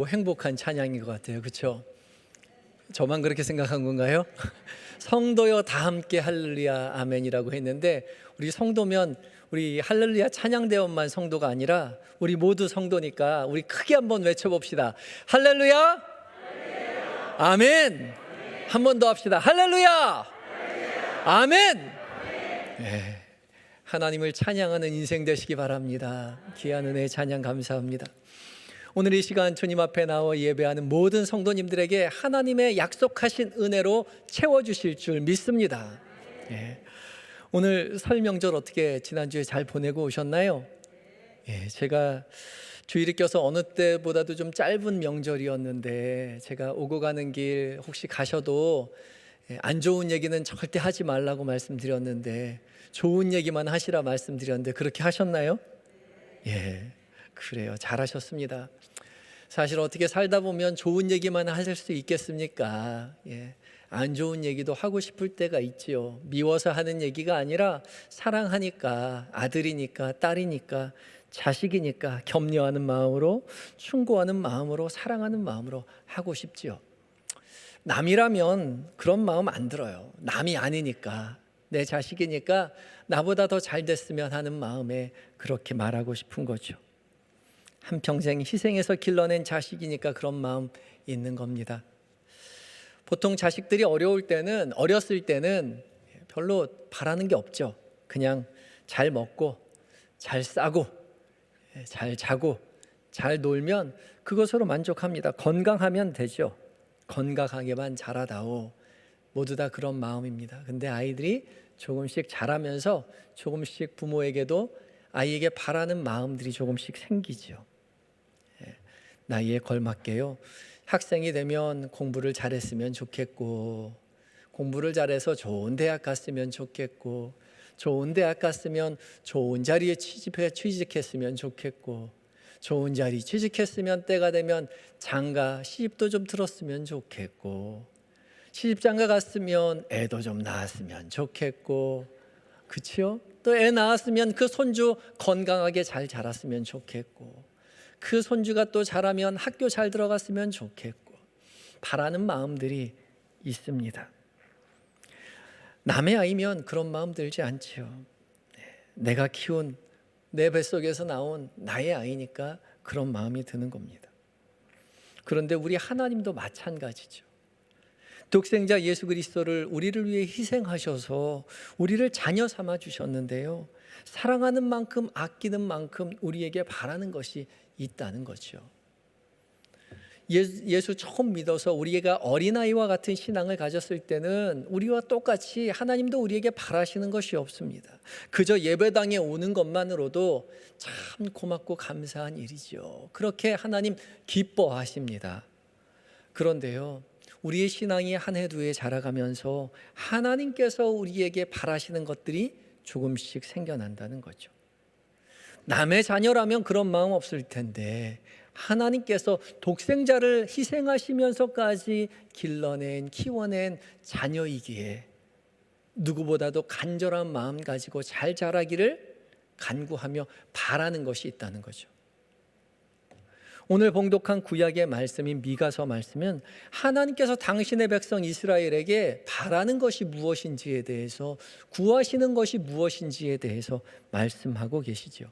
행복한 찬양인 것 같아요. 그렇죠? 저만 그렇게 생각한 건가요? 성도여 다 함께 할렐루야 아멘이라고 했는데, 우리 성도면 우리 할렐루야 찬양대원만 성도가 아니라 우리 모두 성도니까 우리 크게 한번 외쳐봅시다. 할렐루야, 아멘. 한 번 더 합시다. 할렐루야, 아멘. 네. 하나님을 찬양하는 인생 되시기 바랍니다. 귀한 은혜 찬양 감사합니다. 오늘 이 시간 주님 앞에 나와 예배하는 모든 성도님들에게 하나님의 약속하신 은혜로 채워주실 줄 믿습니다. 예. 오늘 설 명절 어떻게 지난주에 잘 보내고 오셨나요? 예, 제가 주일을 껴서 어느 때보다도 좀 짧은 명절이었는데, 제가 오고 가는 길 혹시 가셔도 안 좋은 얘기는 절대 하지 말라고 말씀드렸는데 좋은 얘기만 하시라 말씀드렸는데 그렇게 하셨나요? 예, 그래요. 잘하셨습니다. 사실 어떻게 살다 보면 좋은 얘기만 하실 수 있겠습니까? 예, 안 좋은 얘기도 하고 싶을 때가 있지요. 미워서 하는 얘기가 아니라 사랑하니까, 아들이니까, 딸이니까, 자식이니까 격려하는 마음으로, 충고하는 마음으로, 사랑하는 마음으로 하고 싶지요. 남이라면 그런 마음 안 들어요. 남이 아니니까, 내 자식이니까 나보다 더 잘 됐으면 하는 마음에 그렇게 말하고 싶은 거죠. 한평생 희생해서 길러낸 자식이니까 그런 마음 있는 겁니다. 보통 자식들이 어렸을 때는 별로 바라는 게 없죠. 그냥 잘 먹고, 잘 싸고, 잘 자고, 잘 놀면 그것으로 만족합니다. 건강하면 되죠. 건강하게만 자라다오. 모두 다 그런 마음입니다. 근데 아이들이 조금씩 자라면서 조금씩 부모에게도 아이에게 바라는 마음들이 조금씩 생기죠. 나이에 걸맞게요. 학생이 되면 공부를 잘했으면 좋겠고, 공부를 잘해서 좋은 대학 갔으면 좋겠고, 좋은 대학 갔으면 좋은 자리에 취직했으면 좋겠고, 좋은 자리 취직했으면 때가 되면 장가 시집도 좀 들었으면 좋겠고, 시집장가 갔으면 애도 좀 낳았으면 좋겠고, 그치요? 또 애 낳았으면 그 손주 건강하게 잘 자랐으면 좋겠고, 그 손주가 또 자라면 학교 잘 들어갔으면 좋겠고, 바라는 마음들이 있습니다. 남의 아이면 그런 마음 들지 않지요. 내가 키운, 내 뱃속에서 나온 나의 아이니까 그런 마음이 드는 겁니다. 그런데 우리 하나님도 마찬가지죠. 독생자 예수 그리스도를 우리를 위해 희생하셔서 우리를 자녀 삼아 주셨는데요, 사랑하는 만큼, 아끼는 만큼 우리에게 바라는 것이 있다는 거죠. 예수 처음 믿어서 우리가 어린아이와 같은 신앙을 가졌을 때는 우리와 똑같이 하나님도 우리에게 바라시는 것이 없습니다. 그저 예배당에 오는 것만으로도 참 고맙고 감사한 일이죠. 그렇게 하나님 기뻐하십니다. 그런데요, 우리의 신앙이 한 해 두 해 자라가면서 하나님께서 우리에게 바라시는 것들이 조금씩 생겨난다는 거죠. 남의 자녀라면 그런 마음 없을 텐데, 하나님께서 독생자를 희생하시면서까지 길러낸, 키워낸 자녀이기에 누구보다도 간절한 마음 가지고 잘 자라기를 간구하며 바라는 것이 있다는 거죠. 오늘 봉독한 구약의 말씀인 미가서 말씀은 하나님께서 당신의 백성 이스라엘에게 바라는 것이 무엇인지에 대해서, 구하시는 것이 무엇인지에 대해서 말씀하고 계시죠.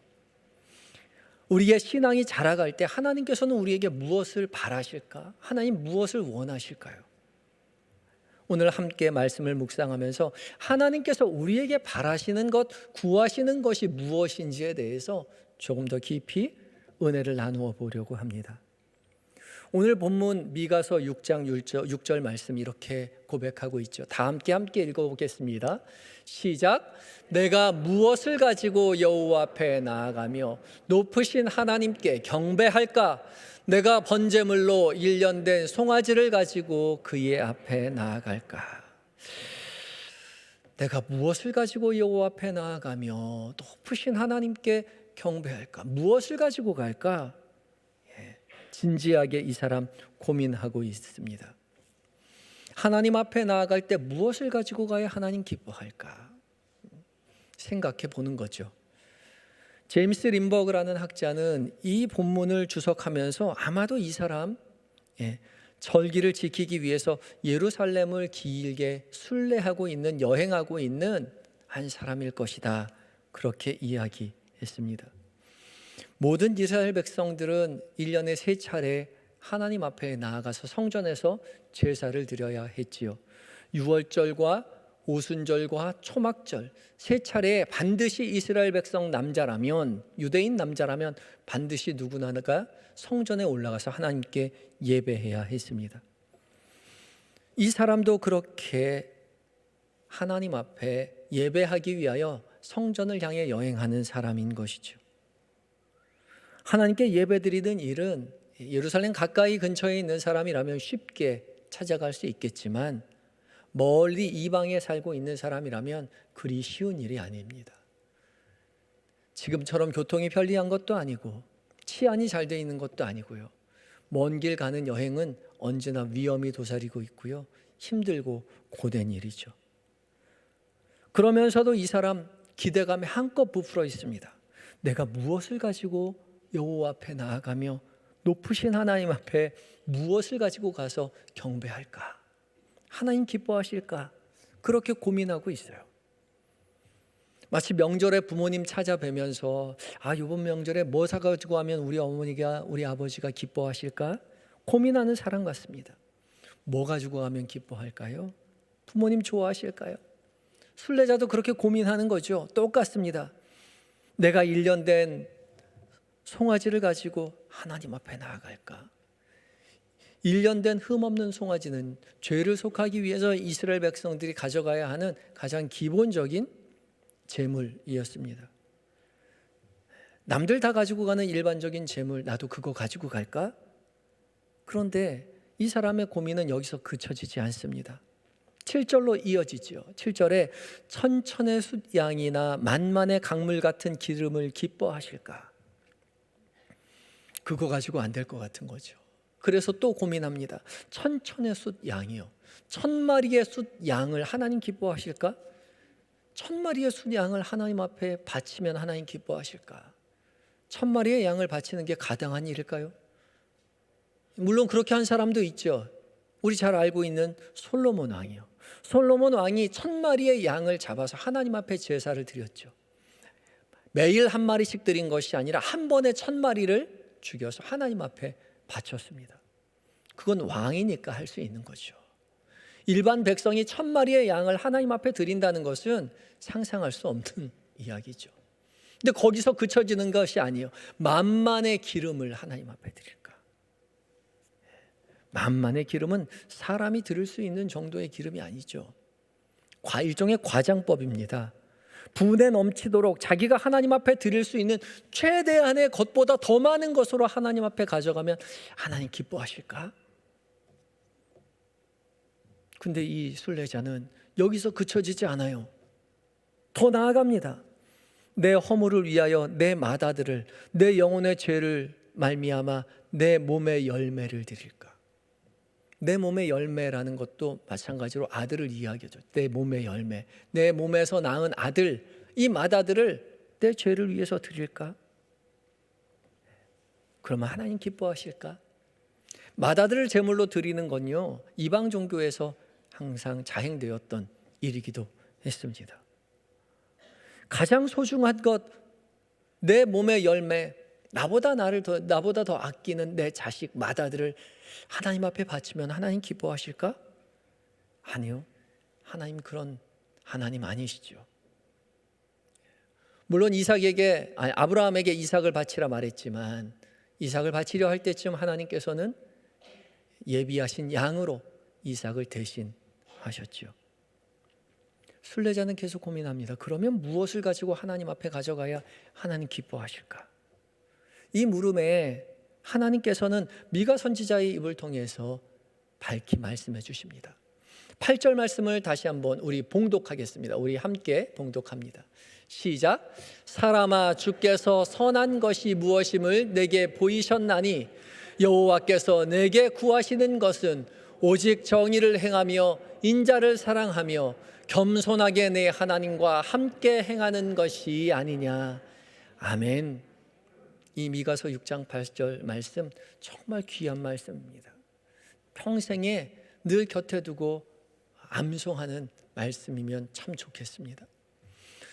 우리의 신앙이 자라갈 때 하나님께서는 우리에게 무엇을 바라실까? 하나님 무엇을 원하실까요? 오늘 함께 말씀을 묵상하면서 하나님께서 우리에게 바라시는 것, 구하시는 것이 무엇인지에 대해서 조금 더 깊이 은혜를 나누어 보려고 합니다. 오늘 본문 미가서 6장 6절 말씀 이렇게 고백하고 있죠. 다 함께 읽어보겠습니다. 시작. 내가 무엇을 가지고 여호와 앞에 나아가며 높으신 하나님께 경배할까? 내가 번제물로 1년 된 송아지를 가지고 그의 앞에 나아갈까? 내가 무엇을 가지고 여호와 앞에 나아가며 높으신 하나님께 경배할까? 무엇을 가지고 갈까? 진지하게 이 사람 고민하고 있습니다. 하나님 앞에 나아갈 때 무엇을 가지고 가야 하나님 기뻐할까? 생각해 보는 거죠. 제임스 림버그라는 학자는 이 본문을 주석하면서 아마도 이 사람 절기를 지키기 위해서 예루살렘을 길게 순례하고 있는, 여행하고 있는 한 사람일 것이다, 그렇게 이야기했습니다. 모든 이스라엘 백성들은 1년에 3차례 하나님 앞에 나아가서 성전에서 제사를 드려야 했지요. 유월절과 오순절과 초막절 3차례에 반드시 이스라엘 백성 남자라면, 유대인 남자라면 반드시 누구나가 성전에 올라가서 하나님께 예배해야 했습니다. 이 사람도 그렇게 하나님 앞에 예배하기 위하여 성전을 향해 여행하는 사람인 것이죠. 하나님께 예배드리는 일은 예루살렘 가까이 근처에 있는 사람이라면 쉽게 찾아갈 수 있겠지만 멀리 이방에 살고 있는 사람이라면 그리 쉬운 일이 아닙니다. 지금처럼 교통이 편리한 것도 아니고 치안이 잘 돼 있는 것도 아니고요. 먼 길 가는 여행은 언제나 위험이 도사리고 있고요. 힘들고 고된 일이죠. 그러면서도 이 사람 기대감에 한껏 부풀어 있습니다. 내가 무엇을 가지고 여호와 앞에 나아가며 높으신 하나님 앞에 무엇을 가지고 가서 경배할까? 하나님 기뻐하실까? 그렇게 고민하고 있어요. 마치 명절에 부모님 찾아뵈면서 이번 명절에 뭐 사가지고 하면 우리 어머니가, 우리 아버지가 기뻐하실까? 고민하는 사람 같습니다. 뭐 가지고 가면 기뻐할까요? 부모님 좋아하실까요? 순례자도 그렇게 고민하는 거죠. 똑같습니다. 내가 1년 된 송아지를 가지고 하나님 앞에 나아갈까? 1년 된 흠없는 송아지는 죄를 속하기 위해서 이스라엘 백성들이 가져가야 하는 가장 기본적인 제물이었습니다. 남들 다 가지고 가는 일반적인 제물, 나도 그거 가지고 갈까? 그런데 이 사람의 고민은 여기서 그쳐지지 않습니다. 7절로 이어지죠. 7절에 천천의 숫양이나 만만의 강물 같은 기름을 기뻐하실까? 그거 가지고 안 될 것 같은 거죠. 그래서 또 고민합니다. 천천의 숫양이요. 1000마리의 숫양을 하나님 기뻐하실까? 1000마리의 숫양을 하나님 앞에 바치면 하나님 기뻐하실까? 1000마리의 양을 바치는 게 가당한 일일까요? 물론 그렇게 한 사람도 있죠. 우리 잘 알고 있는 솔로몬 왕이요. 솔로몬 왕이 1000마리의 양을 잡아서 하나님 앞에 제사를 드렸죠. 매일 한 마리씩 드린 것이 아니라 한 번에 1000마리를 죽여서 하나님 앞에 바쳤습니다. 그건 왕이니까 할 수 있는 거죠. 일반 백성이 1000마리의 양을 하나님 앞에 드린다는 것은 상상할 수 없는 이야기죠. 근데 거기서 그쳐지는 것이 아니에요. 만만의 기름을 하나님 앞에 드릴까? 만만의 기름은 사람이 드릴 수 있는 정도의 기름이 아니죠. 일종의 과장법입니다. 분에 넘치도록 자기가 하나님 앞에 드릴 수 있는 최대한의 것보다 더 많은 것으로 하나님 앞에 가져가면 하나님 기뻐하실까? 근데 이 순례자는 여기서 그쳐지지 않아요. 더 나아갑니다. 내 허물을 위하여 내 맏아들을, 내 영혼의 죄를 말미암아 내 몸의 열매를 드릴까? 내 몸의 열매라는 것도 마찬가지로 아들을 이야기하죠. 내 몸의 열매, 내 몸에서 낳은 아들, 이 맏아들을 내 죄를 위해서 드릴까? 그러면 하나님 기뻐하실까? 맏아들을 제물로 드리는 건요, 이방 종교에서 항상 자행되었던 일이기도 했습니다. 가장 소중한 것, 내 몸의 열매, 나보다 더 아끼는 내 자식 맏아들을 하나님 앞에 바치면 하나님 기뻐하실까? 아니요. 하나님 그런 하나님 아니시죠. 물론 아브라함에게 이삭을 바치라 말했지만 이삭을 바치려 할 때쯤 하나님께서는 예비하신 양으로 이삭을 대신하셨죠. 순례자는 계속 고민합니다. 그러면 무엇을 가지고 하나님 앞에 가져가야 하나님 기뻐하실까? 이 물음에 하나님께서는 미가 선지자의 입을 통해서 밝히 말씀해 주십니다. 8절 말씀을 다시 한번 우리 봉독하겠습니다. 우리 함께 봉독합니다. 시작. 사람아, 주께서 선한 것이 무엇임을 내게 보이셨나니 여호와께서 내게 구하시는 것은 오직 정의를 행하며 인자를 사랑하며 겸손하게 내 하나님과 함께 행하는 것이 아니냐. 아멘. 이 미가서 6장 8절 말씀 정말 귀한 말씀입니다. 평생에 늘 곁에 두고 암송하는 말씀이면 참 좋겠습니다.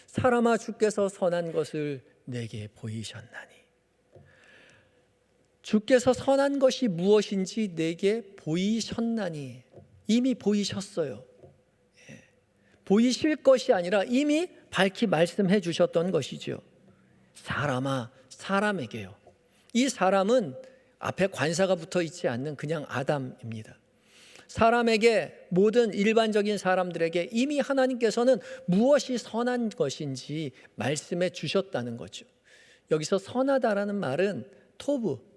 사람아, 주께서 선한 것을 내게 보이셨나니. 주께서 선한 것이 무엇인지 내게 보이셨나니. 이미 보이셨어요. 보이실 것이 아니라 이미 밝히 말씀해 주셨던 것이죠. 사람아, 사람에게요. 이 사람은 앞에 관사가 붙어 있지 않는 그냥 아담입니다. 사람에게, 모든 일반적인 사람들에게 이미 하나님께서는 무엇이 선한 것인지 말씀해 주셨다는 거죠. 여기서 선하다라는 말은 토브,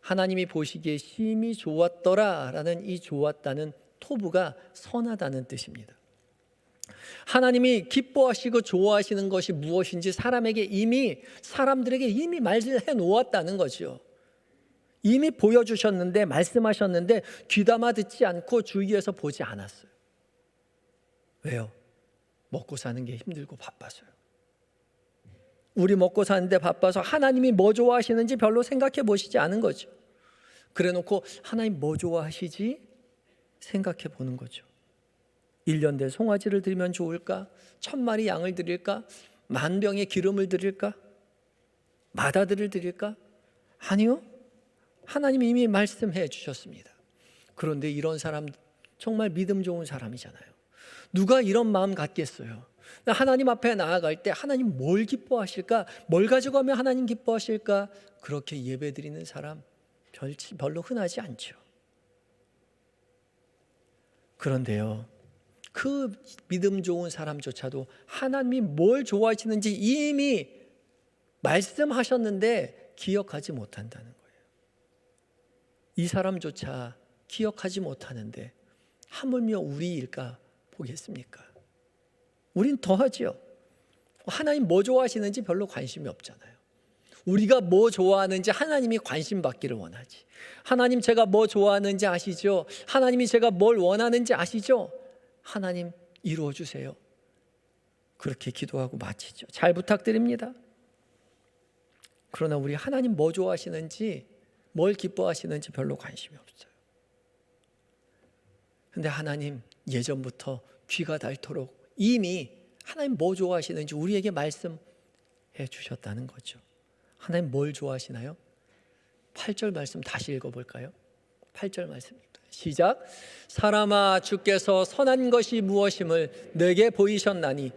하나님이 보시기에 심히 좋았더라라는 이 좋았다는 토브가 선하다는 뜻입니다. 하나님이 기뻐하시고 좋아하시는 것이 무엇인지 사람들에게 이미 말씀해 놓았다는 거죠. 이미 보여주셨는데, 말씀하셨는데 귀담아 듣지 않고 주위에서 보지 않았어요. 왜요? 먹고 사는 게 힘들고 바빠서요. 우리 먹고 사는데 바빠서 하나님이 뭐 좋아하시는지 별로 생각해 보시지 않은 거죠. 그래 놓고 하나님 뭐 좋아하시지? 생각해 보는 거죠. 1년 된 송아지를 드리면 좋을까? 1000마리 양을 드릴까? 10,000병의 기름을 드릴까? 마다들을 드릴까? 아니요. 하나님이 이미 말씀해 주셨습니다. 그런데 이런 사람 정말 믿음 좋은 사람이잖아요. 누가 이런 마음 갖겠어요? 하나님 앞에 나아갈 때 하나님 뭘 기뻐하실까? 뭘 가지고 가면 하나님 기뻐하실까? 그렇게 예배드리는 사람 별로 흔하지 않죠. 그런데요, 그 믿음 좋은 사람조차도 하나님이 뭘 좋아하시는지 이미 말씀하셨는데 기억하지 못한다는 거예요. 이 사람조차 기억하지 못하는데 하물며 우리일까 보겠습니까? 우린 더하지요. 하나님 뭐 좋아하시는지 별로 관심이 없잖아요. 우리가 뭐 좋아하는지 하나님이 관심 받기를 원하지. 하나님, 제가 뭐 좋아하는지 아시죠? 하나님이 제가 뭘 원하는지 아시죠? 하나님 이루어 주세요. 그렇게 기도하고 마치죠. 잘 부탁드립니다. 그러나 우리 하나님 뭐 좋아하시는지, 뭘 기뻐하시는지 별로 관심이 없어요. 근데 하나님 예전부터 귀가 닳도록 이미 하나님 뭐 좋아하시는지 우리에게 말씀해 주셨다는 거죠. 하나님 뭘 좋아하시나요? 8절 말씀 다시 읽어볼까요? 8절 말씀입니다. 시작. 사람아, 주께서 선한 것이 무엇임을 내게 보이셨나니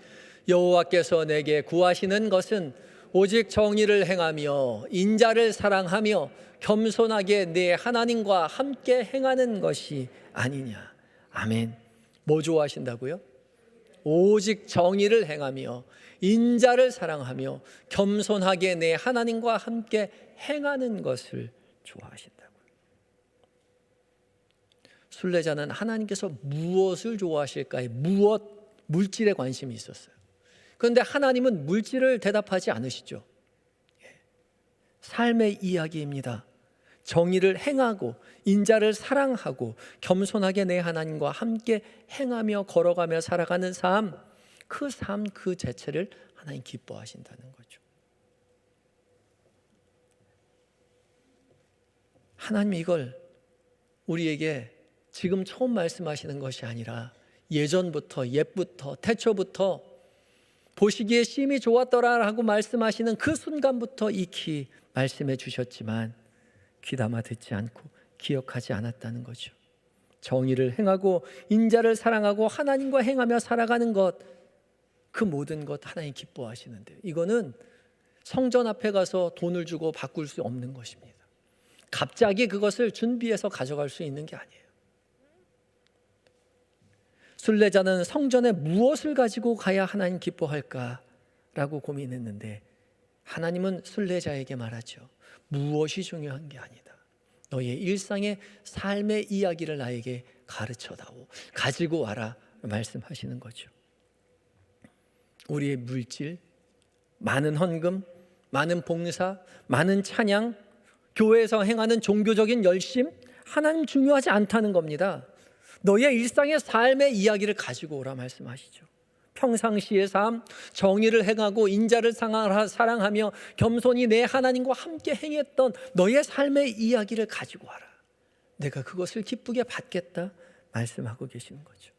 여호와께서 내게 구하시는 것은 오직 정의를 행하며 인자를 사랑하며 겸손하게 내 하나님과 함께 행하는 것이 아니냐. 아멘. 뭐 좋아하신다고요? 오직 정의를 행하며 인자를 사랑하며 겸손하게 내 하나님과 함께 행하는 것을 좋아하신다고요. 순례자는 하나님께서 무엇을 좋아하실까에 물질에 관심이 있었어요. 그런데 하나님은 물질을 대답하지 않으시죠. 삶의 이야기입니다. 정의를 행하고 인자를 사랑하고 겸손하게 내 하나님과 함께 행하며 걸어가며 살아가는 삶, 그 삶 그 자체를 하나님 기뻐하신다는 거죠. 하나님 이걸 우리에게 지금 처음 말씀하시는 것이 아니라 예전부터, 옛부터, 태초부터 보시기에 심히 좋았더라라고 말씀하시는 그 순간부터 익히 말씀해 주셨지만 귀담아 듣지 않고 기억하지 않았다는 거죠. 정의를 행하고 인자를 사랑하고 하나님과 행하며 살아가는 것, 그 모든 것 하나님 기뻐하시는데 이거는 성전 앞에 가서 돈을 주고 바꿀 수 없는 것입니다. 갑자기 그것을 준비해서 가져갈 수 있는 게 아니에요. 순례자는 성전에 무엇을 가지고 가야 하나님 기뻐할까라고 고민했는데 하나님은 순례자에게 말하죠. 무엇이 중요한 게 아니다. 너의 일상의 삶의 이야기를 나에게 가르쳐다오. 가지고 와라 말씀하시는 거죠. 우리의 물질, 많은 헌금, 많은 봉사, 많은 찬양, 교회에서 행하는 종교적인 열심, 하나님 중요하지 않다는 겁니다. 너의 일상의 삶의 이야기를 가지고 오라 말씀하시죠. 평상시의 삶, 정의를 행하고 인자를 사랑하며 겸손히 내 하나님과 함께 행했던 너의 삶의 이야기를 가지고 와라. 내가 그것을 기쁘게 받겠다 말씀하고 계시는 거죠.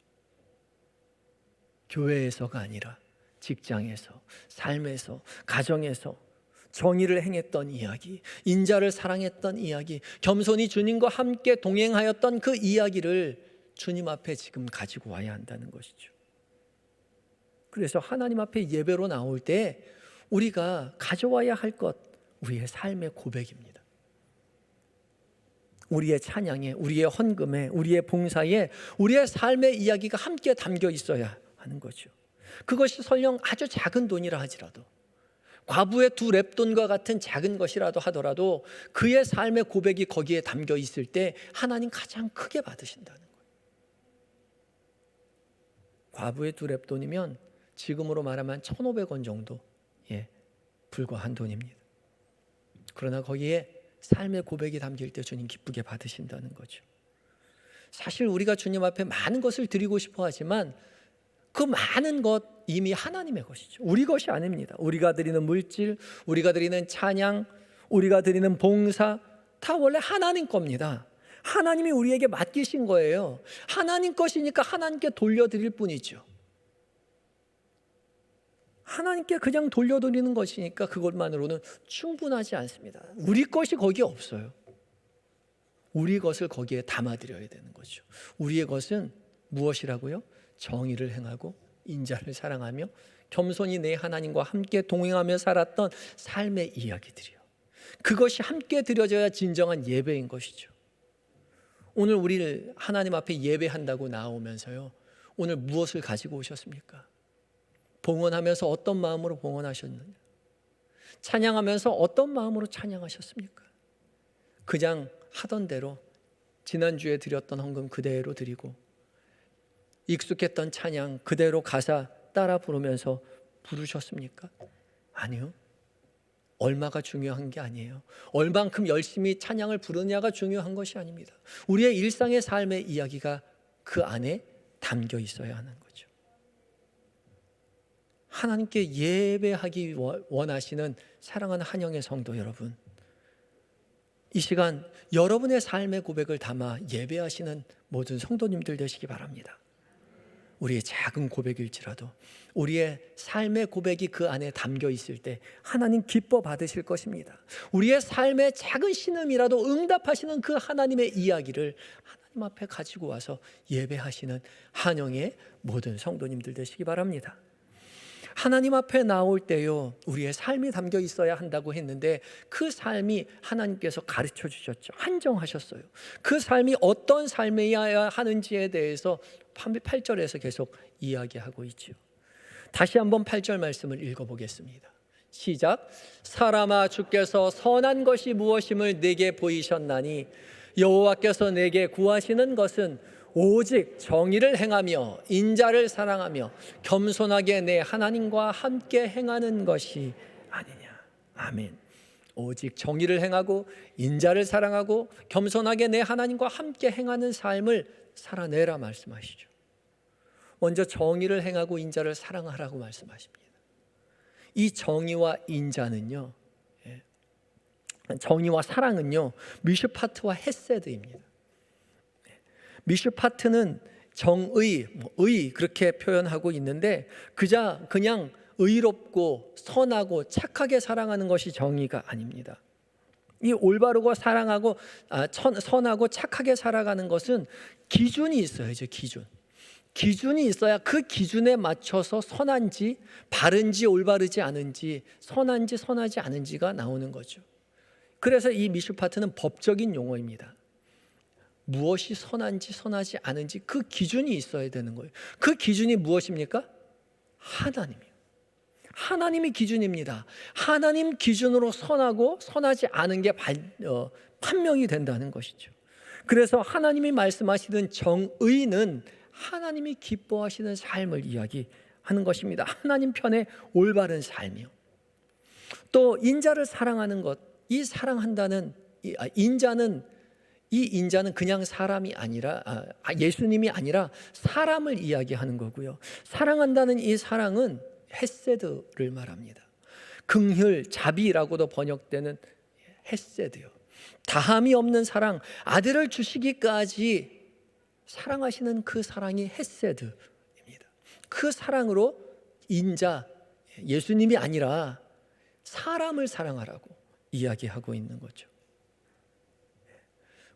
교회에서가 아니라 직장에서, 삶에서, 가정에서 정의를 행했던 이야기, 인자를 사랑했던 이야기, 겸손히 주님과 함께 동행하였던 그 이야기를 주님 앞에 지금 가지고 와야 한다는 것이죠. 그래서 하나님 앞에 예배로 나올 때 우리가 가져와야 할 것, 우리의 삶의 고백입니다. 우리의 찬양에, 우리의 헌금에, 우리의 봉사에 우리의 삶의 이야기가 함께 담겨 있어야 하는 거죠. 그것이 설령 아주 작은 돈이라 할지라도, 과부의 2렙돈과 같은 작은 것이라도 하더라도 그의 삶의 고백이 거기에 담겨 있을 때 하나님 가장 크게 받으신다는 거예요. 과부의 2렙돈이면 지금으로 말하면 1,500원 정도에 불과한 돈입니다. 그러나 거기에 삶의 고백이 담길 때 주님 기쁘게 받으신다는 거죠. 사실 우리가 주님 앞에 많은 것을 드리고 싶어 하지만 그 많은 것 이미 하나님의 것이죠. 우리 것이 아닙니다. 우리가 드리는 물질, 우리가 드리는 찬양, 우리가 드리는 봉사 다 원래 하나님 겁니다. 하나님이 우리에게 맡기신 거예요. 하나님 것이니까 하나님께 돌려드릴 뿐이죠. 하나님께 그냥 돌려드리는 것이니까 그것만으로는 충분하지 않습니다. 우리 것이 거기에 없어요. 우리 것을 거기에 담아드려야 되는 거죠. 우리의 것은 무엇이라고요? 정의를 행하고 인자를 사랑하며 겸손히 내 하나님과 함께 동행하며 살았던 삶의 이야기들이요. 그것이 함께 드려져야 진정한 예배인 것이죠. 오늘 우리를 하나님 앞에 예배한다고 나오면서요, 오늘 무엇을 가지고 오셨습니까? 봉헌하면서 어떤 마음으로 봉헌하셨느냐? 찬양하면서 어떤 마음으로 찬양하셨습니까? 그냥 하던 대로 지난주에 드렸던 헌금 그대로 드리고 익숙했던 찬양 그대로 가사 따라 부르면서 부르셨습니까? 아니요. 얼마가 중요한 게 아니에요. 얼만큼 열심히 찬양을 부르냐가 중요한 것이 아닙니다. 우리의 일상의 삶의 이야기가 그 안에 담겨 있어야 하는 거죠. 하나님께 예배하기 원하시는 사랑하는 한영의 성도 여러분, 이 시간 여러분의 삶의 고백을 담아 예배하시는 모든 성도님들 되시기 바랍니다. 우리의 작은 고백일지라도 우리의 삶의 고백이 그 안에 담겨 있을 때 하나님 기뻐 받으실 것입니다. 우리의 삶의 작은 신음이라도 응답하시는 그 하나님의 이야기를 하나님 앞에 가지고 와서 예배하시는 한영의 모든 성도님들 되시기 바랍니다. 하나님 앞에 나올 때요, 우리의 삶이 담겨 있어야 한다고 했는데 그 삶이 하나님께서 가르쳐 주셨죠. 한정하셨어요. 그 삶이 어떤 삶이어야 하는지에 대해서 8절에서 계속 이야기하고 있죠. 다시 한번 8절 말씀을 읽어보겠습니다. 시작. 사람아, 주께서 선한 것이 무엇임을 내게 보이셨나니 여호와께서 내게 구하시는 것은 오직 정의를 행하며 인자를 사랑하며 겸손하게 내 하나님과 함께 행하는 것이 아니냐. 아멘. 오직 정의를 행하고 인자를 사랑하고 겸손하게 내 하나님과 함께 행하는 삶을 살아내라 말씀하시죠. 먼저 정의를 행하고 인자를 사랑하라고 말씀하십니다. 이 정의와 인자는요, 정의와 사랑은요, 미슈파트와 헤세드입니다. 미슈파트는 정의, 의 그렇게 표현하고 있는데 그냥 의롭고 선하고 착하게 사랑하는 것이 정의가 아닙니다. 이 올바르고 사랑하고 선하고 착하게 살아가는 것은 기준이 있어야죠. 기준이 있어야 그 기준에 맞춰서 선한지 바른지 올바르지 않은지 선한지 선하지 않은지가 나오는 거죠. 그래서 이 미슈파트는 법적인 용어입니다. 무엇이 선한지 선하지 않은지 그 기준이 있어야 되는 거예요. 그 기준이 무엇입니까? 하나님이요. 하나님이 기준입니다. 하나님 기준으로 선하고 선하지 않은 게 판명이 된다는 것이죠. 그래서 하나님이 말씀하시는 정의는 하나님이 기뻐하시는 삶을 이야기하는 것입니다. 하나님 편의 올바른 삶이요. 또 인자를 사랑하는 것, 이 사랑한다는 인자는 이 인자는 그냥 사람이 아니라 예수님이 아니라 사람을 이야기하는 거고요. 사랑한다는 이 사랑은 헤세드를 말합니다. 긍휼, 자비라고도 번역되는 헤세드요. 다함이 없는 사랑, 아들을 주시기까지 사랑하시는 그 사랑이 헤세드입니다. 그 사랑으로 인자, 예수님이 아니라 사람을 사랑하라고 이야기하고 있는 거죠.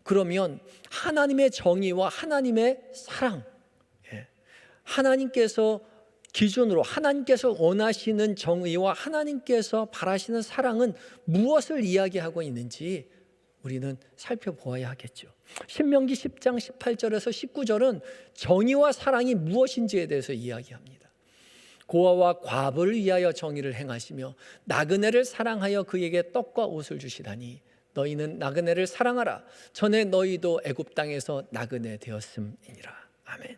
그러면 하나님의 정의와 하나님의 사랑, 하나님께서 기준으로 하나님께서 원하시는 정의와 하나님께서 바라시는 사랑은 무엇을 이야기하고 있는지 우리는 살펴보아야 하겠죠. 신명기 10장 18절에서 19절은 정의와 사랑이 무엇인지에 대해서 이야기합니다. 고아와 과부를 위하여 정의를 행하시며 나그네를 사랑하여 그에게 떡과 옷을 주시다니 너희는 나그네를 사랑하라. 전에 너희도 애굽 땅에서 나그네 되었음이니라. 아멘.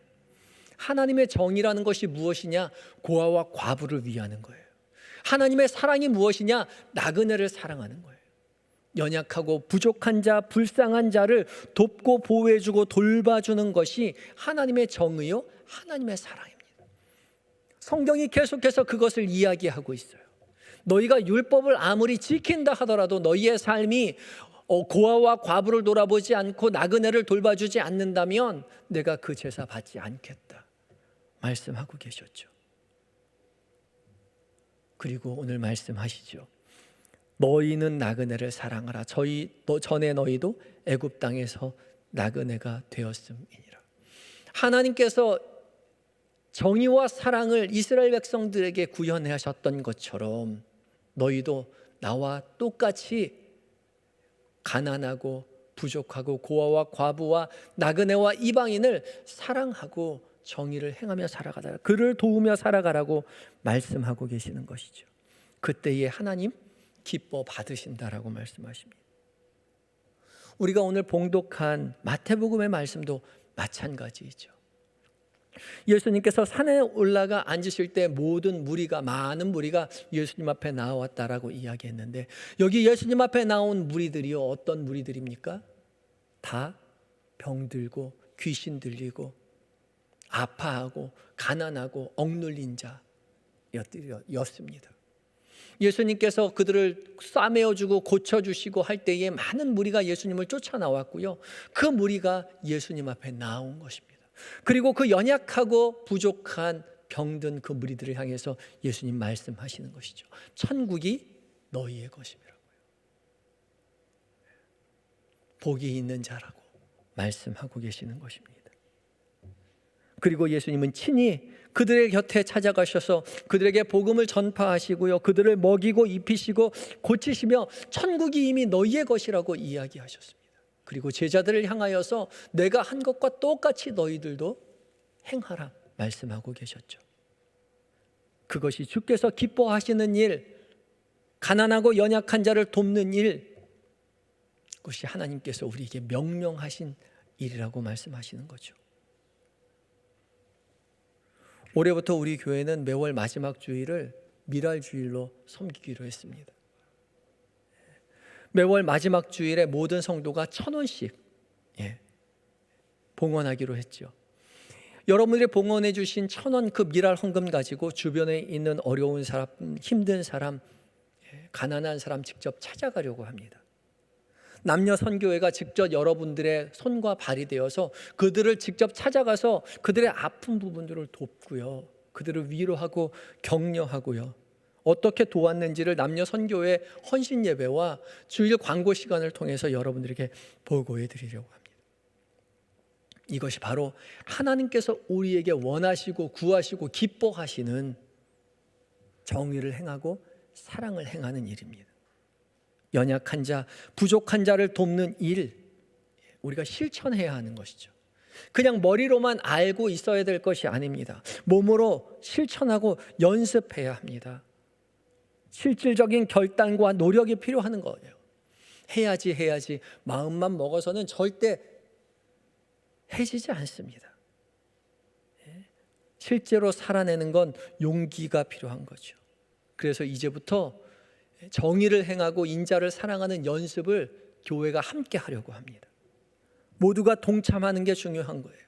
하나님의 정의라는 것이 무엇이냐? 고아와 과부를 위하는 거예요. 하나님의 사랑이 무엇이냐? 나그네를 사랑하는 거예요. 연약하고 부족한 자, 불쌍한 자를 돕고 보호해주고 돌봐주는 것이 하나님의 정의요, 하나님의 사랑입니다. 성경이 계속해서 그것을 이야기하고 있어요. 너희가 율법을 아무리 지킨다 하더라도 너희의 삶이 고아와 과부를 돌아보지 않고 나그네를 돌봐주지 않는다면 내가 그 제사 받지 않겠다 말씀하고 계셨죠. 그리고 오늘 말씀하시죠. 너희는 나그네를 사랑하라. 전에 너희도 애굽 땅에서 나그네가 되었음이니라. 하나님께서 정의와 사랑을 이스라엘 백성들에게 구현하셨던 것처럼 너희도 나와 똑같이 가난하고 부족하고 고아와 과부와 나그네와 이방인을 사랑하고 정의를 행하며 살아가라. 그를 도우며 살아가라고 말씀하고 계시는 것이죠. 그때에 하나님 기뻐 받으신다라고 말씀하십니다. 우리가 오늘 봉독한 마태복음의 말씀도 마찬가지이죠. 예수님께서 산에 올라가 앉으실 때 많은 무리가 예수님 앞에 나왔다라고 이야기했는데 여기 예수님 앞에 나온 무리들이요, 어떤 무리들입니까? 다 병들고 귀신 들리고 아파하고 가난하고 억눌린 자였습니다. 예수님께서 그들을 싸매어주고 고쳐주시고 할 때에 많은 무리가 예수님을 쫓아나왔고요. 그 무리가 예수님 앞에 나온 것입니다. 그리고 그 연약하고 부족한 병든 그 무리들을 향해서 예수님 말씀하시는 것이죠. 천국이 너희의 것이라고요. 복이 있는 자라고 말씀하고 계시는 것입니다. 그리고 예수님은 친히 그들의 곁에 찾아가셔서 그들에게 복음을 전파하시고요, 그들을 먹이고 입히시고 고치시며 천국이 이미 너희의 것이라고 이야기하셨습니다. 그리고 제자들을 향하여서 내가 한 것과 똑같이 너희들도 행하라 말씀하고 계셨죠. 그것이 주께서 기뻐하시는 일, 가난하고 연약한 자를 돕는 일, 그것이 하나님께서 우리에게 명령하신 일이라고 말씀하시는 거죠. 올해부터 우리 교회는 매월 마지막 주일을 미랄 주일로 섬기기로 했습니다. 매월 마지막 주일에 모든 성도가 1,000원씩 봉헌하기로 했죠. 여러분들이 봉헌해 주신 1,000원 그 미랄 헌금 가지고 주변에 있는 어려운 사람, 힘든 사람, 가난한 사람 직접 찾아가려고 합니다. 남녀 선교회가 직접 여러분들의 손과 발이 되어서 그들을 직접 찾아가서 그들의 아픈 부분들을 돕고요, 그들을 위로하고 격려하고요, 어떻게 도왔는지를 남녀 선교회 헌신 예배와 주일 광고 시간을 통해서 여러분들에게 보고해 드리려고 합니다. 이것이 바로 하나님께서 우리에게 원하시고 구하시고 기뻐하시는 정의를 행하고 사랑을 행하는 일입니다. 연약한 자, 부족한 자를 돕는 일, 우리가 실천해야 하는 것이죠. 그냥 머리로만 알고 있어야 될 것이 아닙니다. 몸으로 실천하고 연습해야 합니다. 실질적인 결단과 노력이 필요한 거예요. 해야지 마음만 먹어서는 절대 해지지 않습니다. 실제로 살아내는 건 용기가 필요한 거죠. 그래서 이제부터 정의를 행하고 인자를 사랑하는 연습을 교회가 함께 하려고 합니다. 모두가 동참하는 게 중요한 거예요.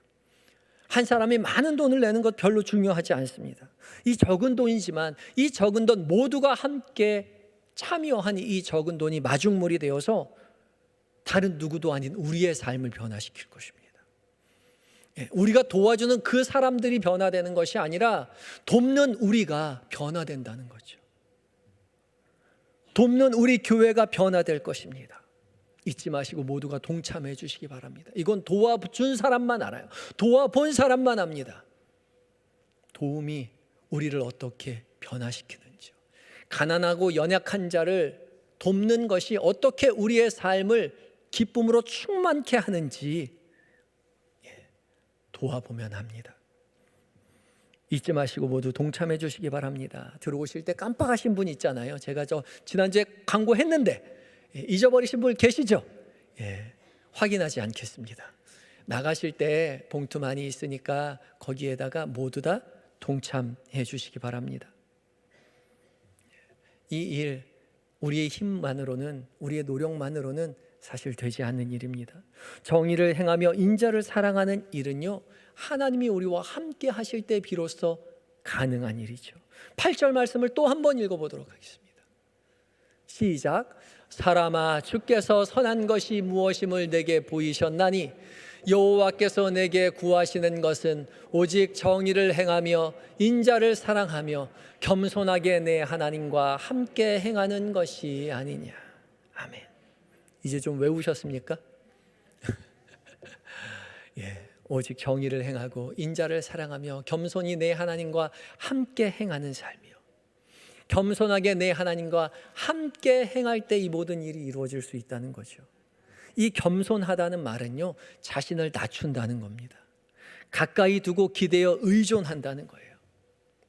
한 사람이 많은 돈을 내는 것 별로 중요하지 않습니다. 이 적은 돈이지만 이 적은 돈 모두가 함께 참여한 이 적은 돈이 마중물이 되어서 다른 누구도 아닌 우리의 삶을 변화시킬 것입니다. 우리가 도와주는 그 사람들이 변화되는 것이 아니라 돕는 우리가 변화된다는 거죠. 돕는 우리 교회가 변화될 것입니다. 잊지 마시고 모두가 동참해 주시기 바랍니다. 이건 도와준 사람만 알아요. 도와본 사람만 압니다. 도움이 우리를 어떻게 변화시키는지요. 가난하고 연약한 자를 돕는 것이 어떻게 우리의 삶을 기쁨으로 충만케 하는지 도와보면 합니다. 잊지 마시고 모두 동참해 주시기 바랍니다. 들어오실 때 깜빡하신 분 있잖아요. 제가 지난주에 광고했는데 잊어버리신 분 계시죠? 확인하지 않겠습니다. 나가실 때 봉투 많이 있으니까 거기에다가 모두 다 동참해 주시기 바랍니다. 이 일, 우리의 힘만으로는, 우리의 노력만으로는 사실 되지 않는 일입니다. 정의를 행하며 인자를 사랑하는 일은요, 하나님이 우리와 함께 하실 때 비로소 가능한 일이죠. 8절 말씀을 또 한 번 읽어보도록 하겠습니다. 시작. 사람아, 주께서 선한 것이 무엇임을 내게 보이셨나니 여호와께서 내게 구하시는 것은 오직 정의를 행하며 인자를 사랑하며 겸손하게 내 하나님과 함께 행하는 것이 아니냐. 아멘. 이제 좀 외우셨습니까? 오직 정의를 행하고 인자를 사랑하며 겸손히 내 하나님과 함께 행하는 삶이요. 겸손하게 내 하나님과 함께 행할 때 이 모든 일이 이루어질 수 있다는 거죠. 이 겸손하다는 말은요, 자신을 낮춘다는 겁니다. 가까이 두고 기대어 의존한다는 거예요.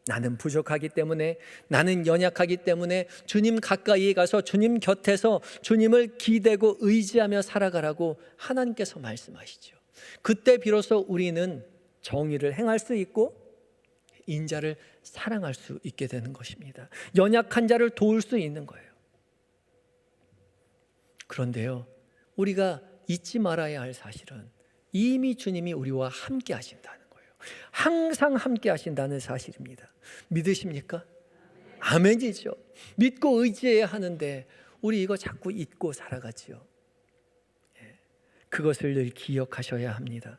나는 부족하기 때문에, 나는 연약하기 때문에 주님 가까이 가서 주님 곁에서 주님을 기대고 의지하며 살아가라고 하나님께서 말씀하시죠. 그때 비로소 우리는 정의를 행할 수 있고 인자를 사랑할 수 있게 되는 것입니다. 연약한 자를 도울 수 있는 거예요. 그런데요, 우리가 잊지 말아야 할 사실은 이미 주님이 우리와 함께 하신다는 거예요. 항상 함께 하신다는 사실입니다. 믿으십니까? 아멘이죠. 믿고 의지해야 하는데 우리 이거 자꾸 잊고 살아가지요. 그것을 늘 기억하셔야 합니다.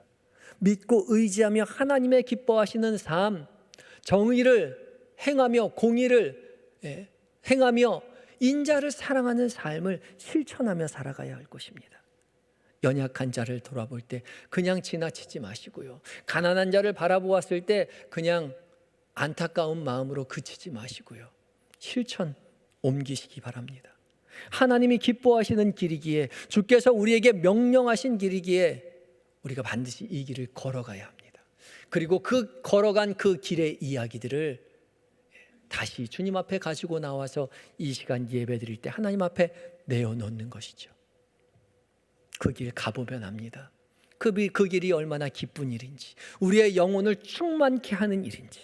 믿고 의지하며 하나님의 기뻐하시는 삶, 정의를 행하며 공의를 행하며 인자를 사랑하는 삶을 실천하며 살아가야 할 것입니다. 연약한 자를 돌아볼 때 그냥 지나치지 마시고요. 가난한 자를 바라보았을 때 그냥 안타까운 마음으로 그치지 마시고요. 실천 옮기시기 바랍니다. 하나님이 기뻐하시는 길이기에, 주께서 우리에게 명령하신 길이기에 우리가 반드시 이 길을 걸어가야 합니다. 그리고 그 걸어간 그 길의 이야기들을 다시 주님 앞에 가지고 나와서 이 시간 예배 드릴 때 하나님 앞에 내어놓는 것이죠. 그 길 가보면 압니다. 그 길이 얼마나 기쁜 일인지, 우리의 영혼을 충만케 하는 일인지,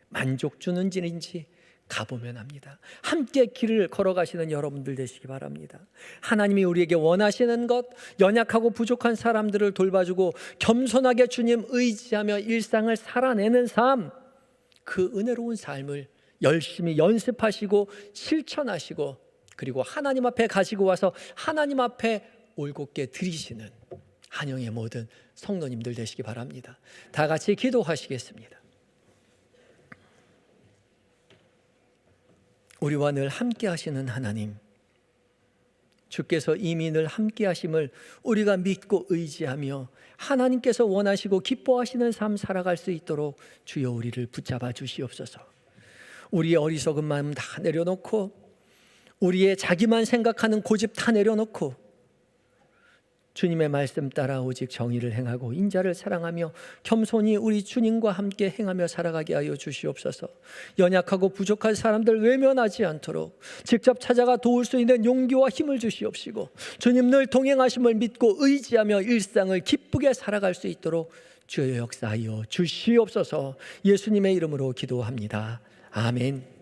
만족 주는 일인지 가보면 합니다. 함께 길을 걸어가시는 여러분들 되시기 바랍니다. 하나님이 우리에게 원하시는 것, 연약하고 부족한 사람들을 돌봐주고 겸손하게 주님 의지하며 일상을 살아내는 삶, 그 은혜로운 삶을 열심히 연습하시고 실천하시고, 그리고 하나님 앞에 가지고 와서 하나님 앞에 올곧게 드리시는 한영의 모든 성도님들 되시기 바랍니다. 다 같이 기도하시겠습니다. 우리와 늘 함께 하시는 하나님, 주께서 이미 늘 함께 하심을 우리가 믿고 의지하며 하나님께서 원하시고 기뻐하시는 삶 살아갈 수 있도록 주여 우리를 붙잡아 주시옵소서. 우리의 어리석은 마음 다 내려놓고, 우리의 자기만 생각하는 고집 다 내려놓고 주님의 말씀 따라 오직 정의를 행하고 인자를 사랑하며 겸손히 우리 주님과 함께 행하며 살아가게 하여 주시옵소서. 연약하고 부족한 사람들 외면하지 않도록 직접 찾아가 도울 수 있는 용기와 힘을 주시옵시고, 주님 늘 동행하심을 믿고 의지하며 일상을 기쁘게 살아갈 수 있도록 주여 역사하여 주시옵소서. 예수님의 이름으로 기도합니다. 아멘.